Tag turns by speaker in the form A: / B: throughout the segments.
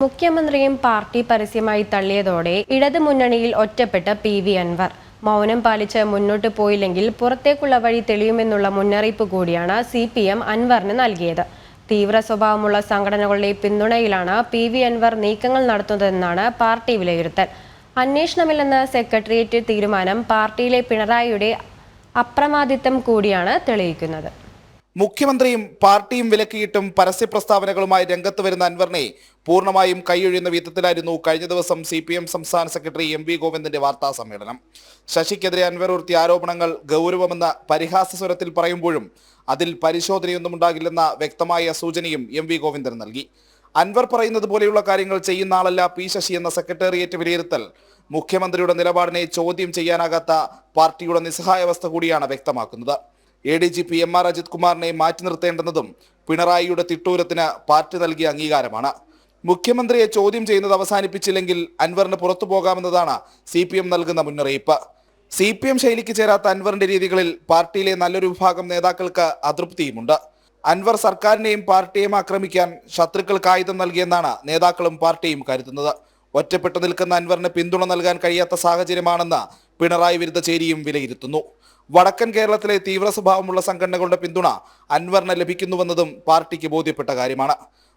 A: മുഖ്യമന്ത്രിയും പാർട്ടി പരസ്യമായി തള്ളിയതോടെ ഇടതുമുന്നണിയിൽ ഒറ്റപ്പെട്ട പി.വി. അൻവർ മൗനം പാലിച്ച് മുന്നോട്ട് പോയില്ലെങ്കിൽ പുറത്തേക്കുള്ള വഴി തെളിയുമെന്നുള്ള മുന്നറിയിപ്പ് കൂടിയാണ് CPM അൻവറിന് നൽകിയത്. തീവ്ര സ്വഭാവമുള്ള സംഘടനകളുടെ പിന്തുണയിലാണ് പി.വി. അൻവർ നീക്കങ്ങൾ നടത്തുന്നതെന്നാണ് പാർട്ടി വിലയിരുത്തൽ. അന്വേഷണമില്ലെന്ന സെക്രട്ടേറിയറ്റ് തീരുമാനം പാർട്ടിയിലെ പിണറായിയുടെ അപ്രമാദിത്വം കൂടിയാണ് തെളിയിക്കുന്നത്.
B: മുഖ്യമന്ത്രിയും പാർട്ടിയും വിലക്കിയിട്ടും പരസ്യ പ്രസ്താവനകളുമായി രംഗത്ത് വരുന്ന അൻവറിനെ പൂർണ്ണമായും കൈയൊഴിയുന്ന വിധത്തിലായിരുന്നു കഴിഞ്ഞ ദിവസം CPM സംസ്ഥാന സെക്രട്ടറി MV ഗോവിന്ദന്റെ വാർത്താ സമ്മേളനം. ശശിക്കെതിരെ അൻവർ ഉയർത്തിയ ആരോപണങ്ങൾ ഗൗരവമെന്ന പരിഹാസ സ്വരത്തിൽ പറയുമ്പോഴും അതിൽ പരിശോധനയൊന്നും ഉണ്ടാകില്ലെന്ന വ്യക്തമായ സൂചനയും MV ഗോവിന്ദൻ നൽകി. അൻവർ പറയുന്നത് പോലെയുള്ള കാര്യങ്ങൾ ചെയ്യുന്ന ആളല്ല P. ശശി എന്ന സെക്രട്ടേറിയറ്റ് വിലയിരുത്തൽ മുഖ്യമന്ത്രിയുടെ നിലപാടിനെ ചോദ്യം ചെയ്യാനാകാത്ത പാർട്ടിയുടെ നിസ്സഹായാവസ്ഥ കൂടിയാണ് വ്യക്തമാക്കുന്നത്. ADGP MR അജിത് കുമാറിനെ മാറ്റി നിർത്തേണ്ടെന്നതും പിണറായിയുടെ തിട്ടൂരത്തിന് പാർട്ടി നൽകിയ അംഗീകാരമാണ്. മുഖ്യമന്ത്രിയെ ചോദ്യം ചെയ്യുന്നത് അവസാനിപ്പിച്ചില്ലെങ്കിൽ അൻവറിന് പുറത്തു പോകാമെന്നതാണ് CPM നൽകുന്ന മുന്നറിയിപ്പ്. CPM ശൈലിക്ക് ചേരാത്ത അൻവറിന്റെ രീതികളിൽ പാർട്ടിയിലെ നല്ലൊരു വിഭാഗം നേതാക്കൾക്ക് അതൃപ്തിയുമുണ്ട്. അൻവർ സർക്കാരിനെയും പാർട്ടിയെയും ആക്രമിക്കാൻ ശത്രുക്കൾക്ക് ആയുധം നൽകിയെന്നാണ് നേതാക്കളും പാർട്ടിയും കരുതുന്നത്. ഒറ്റപ്പെട്ടു നിൽക്കുന്ന അൻവറിന് പിന്തുണ നൽകാൻ കഴിയാത്ത സാഹചര്യമാണെന്ന് പിണറായി വിരുദ്ധ ചേരിയും വിലയിരുത്തുന്നു. വടക്കൻ കേരളത്തിലെ തീവ്ര സ്വഭാവമുള്ള സംഘടനകളുടെ പിന്തുണ അൻവറിന് ലഭിക്കുന്നുവെന്നതും പാർട്ടിക്ക് ബോധ്യപ്പെട്ട കാര്യമാണ്.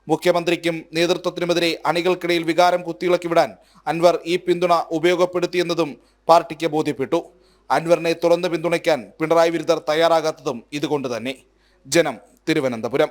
B: മുഖ്യമന്ത്രിക്കും നേതൃത്വത്തിനുമെതിരെ അണികൾക്കിടയിൽ വികാരം കുത്തിയിളക്കി വിടാൻ അൻവർ ഈ പിന്തുണ ഉപയോഗപ്പെടുത്തിയെന്നതും പാർട്ടിക്ക് ബോധ്യപ്പെട്ടു. അൻവറിനെ തുറന്ന് പിന്തുണയ്ക്കാൻ പിണറായി വിരുദ്ധർ തയ്യാറാകാത്തതും ഇതുകൊണ്ട് തന്നെ. ജനം, തിരുവനന്തപുരം.